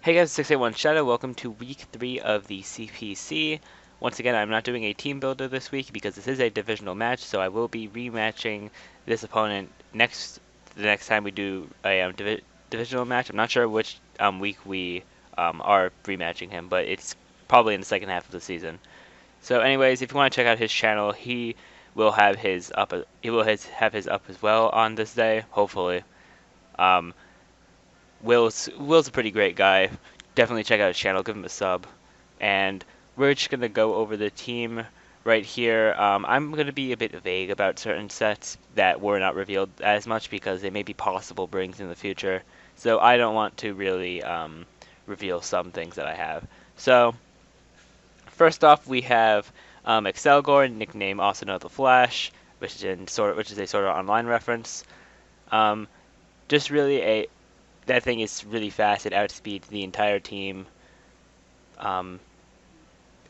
Hey guys, 681 Shadow, welcome to week 3 of the CPC. Once again, I'm not doing a team builder this week because this is a divisional match, so I will be rematching this opponent the next time we do a divisional match. I'm not sure which week we are rematching him, but it's probably in the second half of the season. So anyways, if you want to check out his channel, he will have his up have his up as well on this day, hopefully. Um, Will's a pretty great guy. Definitely check out his channel, give him a sub. And we're just gonna go over the team right here. I'm gonna be a bit vague about certain sets that were not revealed as much because they may be possible brings in the future. So I don't want to really reveal some things that I have. So first off, we have Excelgor, nickname also known as the Flash, which is a sort of online reference. Um, just really a that thing is really fast. It outspeeds the entire team. Um,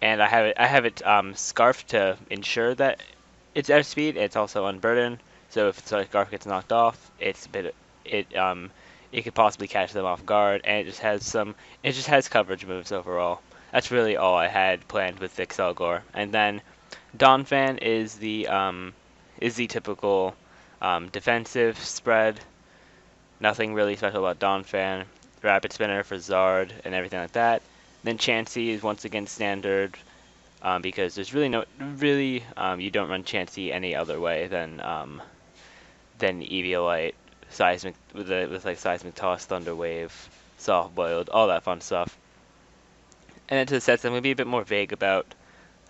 and I have it scarfed to ensure that it's outspeed. It's also unburdened. So if the scarf gets knocked off, it could possibly catch them off guard, and it just has coverage moves overall. That's really all I had planned with Excelgor. And then Donphan is the typical defensive spread. Nothing really special about Donphan. Rapid Spinner for Zard and everything like that. Then Chansey is once again standard because there's you don't run Chansey any other way than Eviolite, Seismic with like Seismic Toss, Thunder Wave, Soft Boiled, all that fun stuff. And then to the sets I'm gonna be a bit more vague about.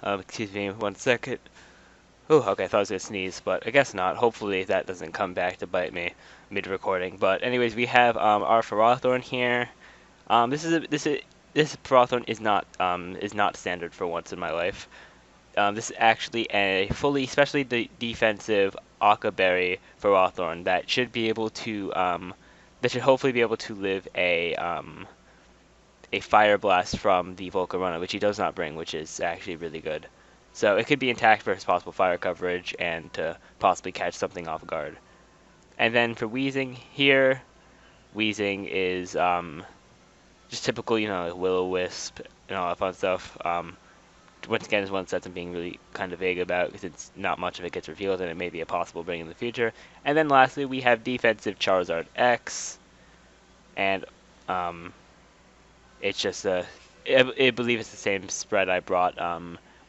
Excuse me, 1 second. Oh, okay, I thought I was gonna sneeze, but I guess not. Hopefully that doesn't come back to bite me mid-recording. But anyways, we have our Ferrothorn here. This Ferrothorn is not standard for once in my life. This is actually a fully, especially the defensive Akaberry Ferrothorn that should be able to that should hopefully be able to live a Fire Blast from the Volcarona, which he does not bring, which is actually really good. So it could be intact for his possible fire coverage and to possibly catch something off guard. And then for Weezing here, Weezing is just typical, Will-O-Wisp and all that fun stuff. Once again, is one set I'm being really kind of vague about because it's not much of it gets revealed and it may be a possible bring in the future. And then lastly, we have defensive Charizard X, and it's just I believe it's the same spread I brought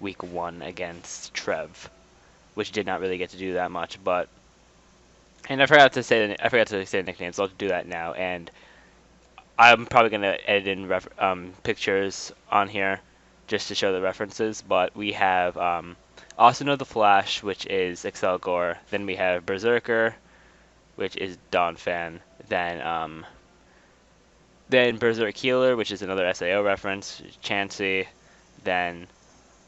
week 1 against Trev, which did not really get to do that much, but and I forgot to say the nicknames, so I'll do that now. And I'm probably gonna edit in pictures on here just to show the references. But we have also know the Flash, which is Excelgor. Then we have Berserker, which is Donphan. Then Berserk Healer, which is another SAO reference, Chansey. Then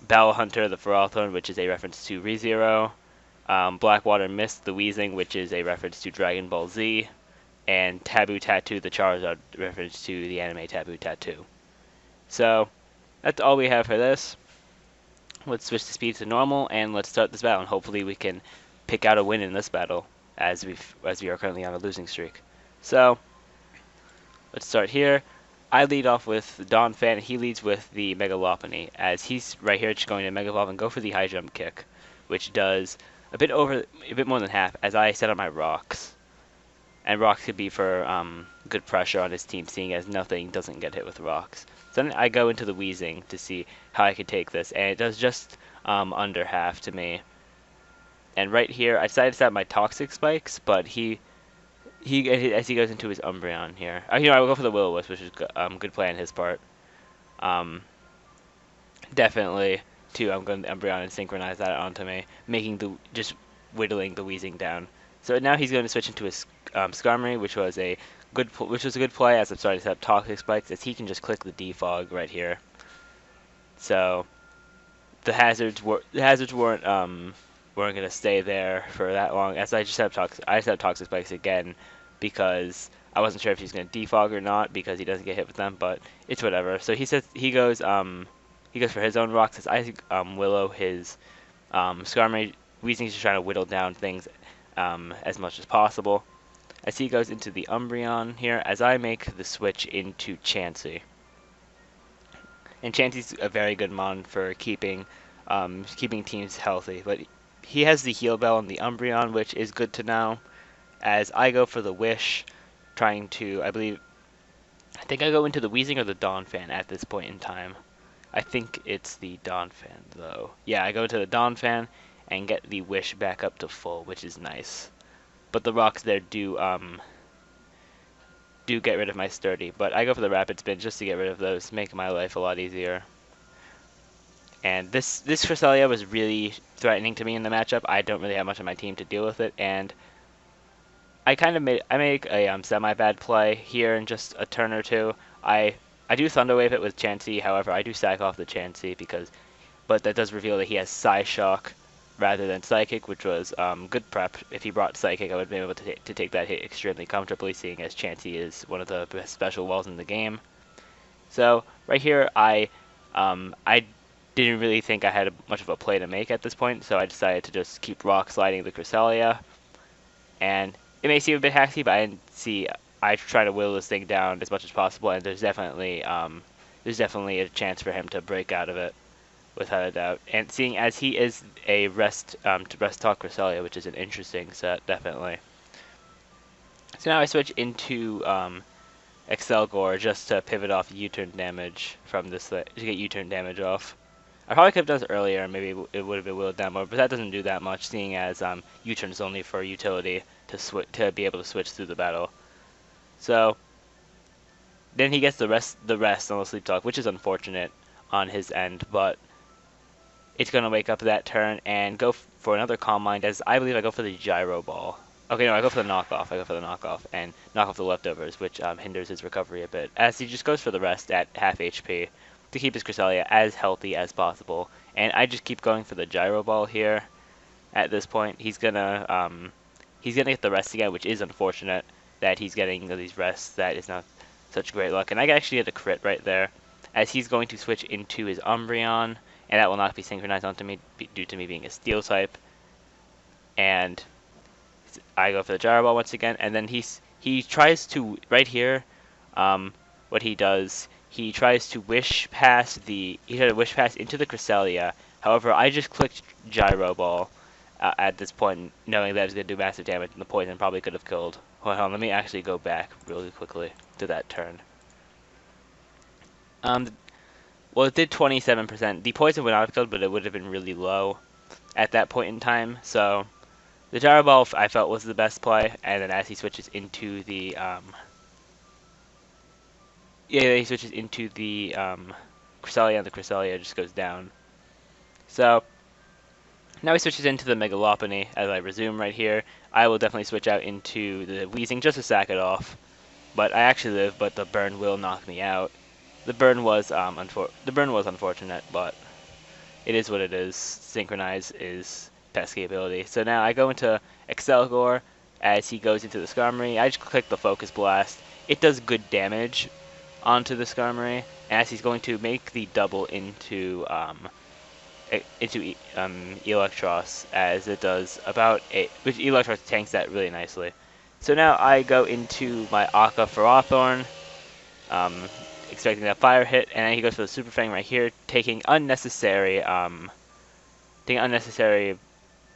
Battle Hunter, the Ferrothorn, which is a reference to ReZero. Blackwater Mist, the Weezing, which is a reference to Dragon Ball Z. And Taboo Tattoo, the Charizard, reference to the anime Taboo Tattoo. So, that's all we have for this. Let's switch the speed to normal, and let's start this battle, and hopefully we can pick out a win in this battle, as we are currently on a losing streak. So, let's start here. I lead off with Donphan, and he leads with the Mega Lopunny, as he's right here just going to Mega Evolve and go for the high jump kick, which does a bit more than half, as I set up my rocks. And rocks could be for good pressure on his team, seeing as nothing doesn't get hit with rocks. So then I go into the Weezing to see how I could take this, and it does just under half to me. And right here, I decided to set up my Toxic Spikes, but as he goes into his Umbreon here, I will go for the Will-O-Wisp, which is good play on his part. Definitely, too. I'm going to Umbreon and synchronize that onto me, just whittling the Weezing down. So now he's going to switch into his Skarmory, which was a good play as I'm starting to set up Toxic Spikes, as he can just click the Defog right here. So the hazards weren't going to stay there for that long, as I just set up Toxic Spikes again because I wasn't sure if he's going to Defog or not because he doesn't get hit with them, but it's whatever. So he goes for his own rocks as I Willow his Skarmory. Weezing's just trying to whittle down things as much as possible. As he goes into the Umbreon here, as I make the switch into Chansey. And Chansey's a very good mon for keeping teams healthy. But he has the heal bell and the Umbreon, which is good to know. As I go for the Wish, trying to, I think I go into the Weezing or the Donphan at this point in time. I think it's the Donphan, though. Yeah, I go to the Donphan and get the Wish back up to full, which is nice. But the rocks there do get rid of my Sturdy. But I go for the Rapid Spin just to get rid of those, make my life a lot easier. And this Cresselia was really threatening to me in the matchup. I don't really have much on my team to deal with it, and I make a semi bad play here in just a turn or two. I do Thunder Wave it with Chansey, however I do sack off the Chansey but that does reveal that he has Psyshock rather than Psychic, which was good prep. If he brought Psychic, I would be able to take that hit extremely comfortably, seeing as Chansey is one of the best special walls in the game. So right here, I didn't really think I had much of a play to make at this point, so I decided to just keep rock sliding the Cresselia. And it may seem a bit hacky, but I try to whittle this thing down as much as possible, and there's definitely a chance for him to break out of it, without a doubt. And seeing as he is a rest talk Cresselia, which is an interesting set, definitely. So now I switch into Excelgor just to pivot off U-turn damage from this, to get U-turn damage off. I probably could have done this earlier, and maybe it would have been whittled down more, but that doesn't do that much, seeing as U-turn is only for utility to be able to switch through the battle. So then he gets the rest on the Sleep Talk, which is unfortunate on his end, but it's gonna wake up that turn and go for another Calm Mind. As I believe I go for the Gyro Ball. Okay, no, I go for the knockoff. And knock off the leftovers, which hinders his recovery a bit. As he just goes for the rest at half HP to keep his Cresselia as healthy as possible. And I just keep going for the Gyro Ball here. At this point, he's gonna get the rest again, which is unfortunate that he's getting these rests. That is not such great luck. And I actually get a crit right there, as he's going to switch into his Umbreon, and that will not be synchronized onto me due to me being a Steel type. And I go for the Gyro Ball once again, and then he tries to right here. What he does, he tries to wish pass into the Cresselia. However, I just clicked Gyro Ball at this point, knowing that it's going to do massive damage, and the poison probably could have killed. Hold on, let me actually go back really quickly to that turn. Well, it did 27%. The poison would not have killed, but it would have been really low at that point in time. So the Gyro Ball I felt was the best play, and then as he switches into the Cresselia, and the Cresselia just goes down. So now he switches into the Megalopony. As I resume right here, I will definitely switch out into the Weezing just to sack it off. But I actually live, but the burn will knock me out. The burn was unfortunate, but it is what it is. Synchronize is pesky ability. So now I go into Excelgor as he goes into the Skarmory. I just click the Focus Blast. It does good damage onto the Skarmory, and as he's going to make the double into Electros, as it does about 8, which Electros tanks that really nicely. So now I go into my Akka Ferrothorn, expecting that fire hit, and then he goes for the Super Fang right here, taking unnecessary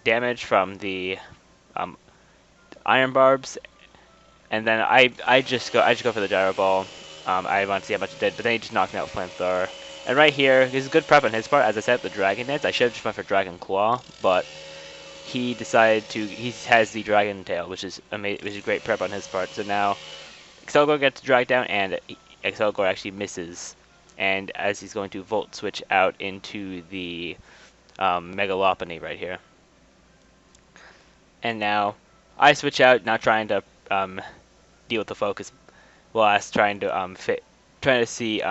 damage from the Iron Barbs, and then I just go for the Gyro Ball. I want to see how much it did, but then he just knocked me out with Flamethrower. And right here, this is good prep on his part. As I said, the Dragon Dance. I should have just went for Dragon Claw, but he decided to. He has the Dragon Tail, which is great prep on his part. So now, Excelgor gets dragged down, and Excelgor actually misses. And as he's going to Volt Switch out into the Megalopony right here. And now, I switch out, not trying to deal with the Focus Blast, trying to see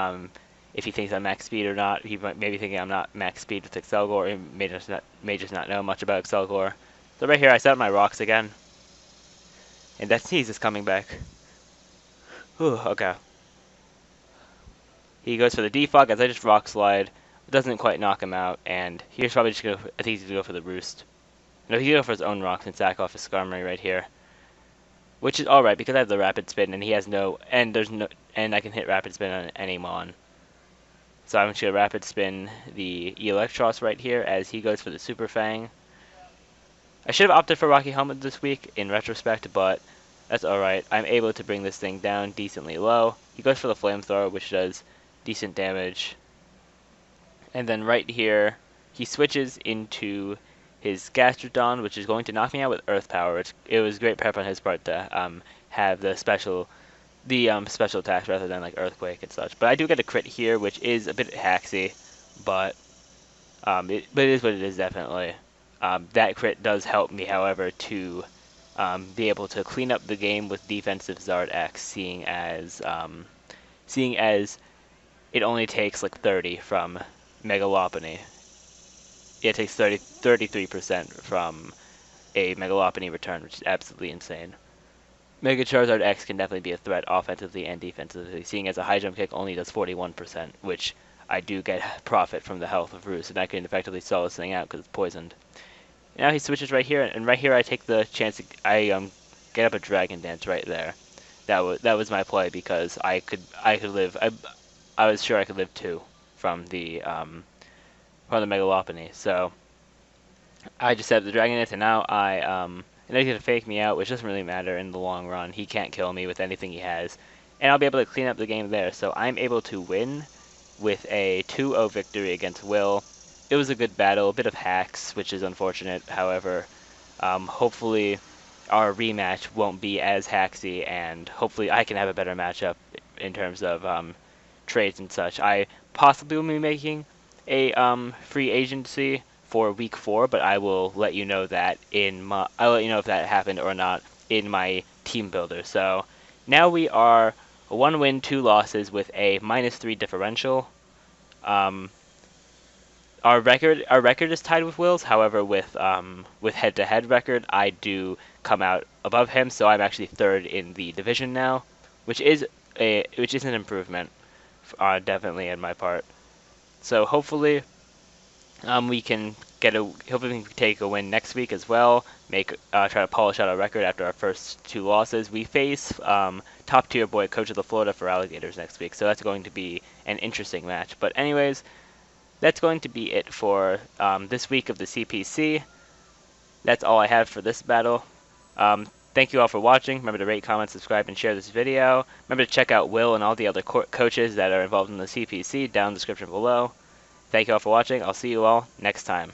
if he thinks I'm max speed or not. He might maybe thinking I'm not max speed with Excelgor. He may just not know much about Excelgor. So right here, I set up my rocks again. And that sneeze is coming back. Whew, okay. He goes for the Defog as I just Rock Slide. It doesn't quite knock him out, and he's probably just going to, I think he's going to go for the Roost. No, he's going to go for his own rocks and sack off his Skarmory right here. Which is alright, because I have the Rapid Spin, and he has no, and I can hit Rapid Spin on any Mon. So I'm just going to rapid spin the Electros right here as he goes for the Super Fang. I should have opted for Rocky Helmet this week in retrospect, but that's alright. I'm able to bring this thing down decently low. He goes for the Flamethrower, which does decent damage. And then right here, he switches into his Gastrodon, which is going to knock me out with Earth Power. It was great prep on his part to have the special attacks rather than like Earthquake and such. But I do get a crit here, which is a bit haxy, but it is what it is, definitely. That crit does help me, however, to be able to clean up the game with defensive Zard X, seeing as it only takes like 30 from Megalopony. It takes 33% from a Megalopony return, which is absolutely insane. Mega Charizard X can definitely be a threat offensively and defensively, seeing as a high jump kick only does 41%, which I do get profit from the health of Roost, and I can effectively stall this thing out because it's poisoned. Now he switches right here, and right here I take the chance to get up a Dragon Dance right there. That was my play because I could live. I was sure I could live 2 from the Megalopony. So I just set the Dragon Dance, and now and he's gonna fake me out, which doesn't really matter in the long run. He can't kill me with anything he has, and I'll be able to clean up the game there. So I'm able to win with a 2-0 victory against Will. It was a good battle, a bit of hacks, which is unfortunate. However, hopefully our rematch won't be as hacksy, and hopefully I can have a better matchup in terms of trades and such. I possibly will be making a free agency for week 4, but I will let you know that I'll let you know if that happened or not in my team builder. So now we are 1 win, 2 losses with a -3 differential. Our record is tied with Will's. However, with head-to-head record, I do come out above him, so I'm actually 3rd in the division now, which is an improvement, definitely on my part. So hopefully, we can take a win next week as well. Try to polish out our record after our first 2 losses. We face top tier boy Coach of the Florida for Alligators next week, so that's going to be an interesting match. But anyways, that's going to be it for this week of the CPC. That's all I have for this battle. Thank you all for watching. Remember to rate, comment, subscribe, and share this video. Remember to check out Will and all the other coaches that are involved in the CPC down in the description below. Thank you all for watching. I'll see you all next time.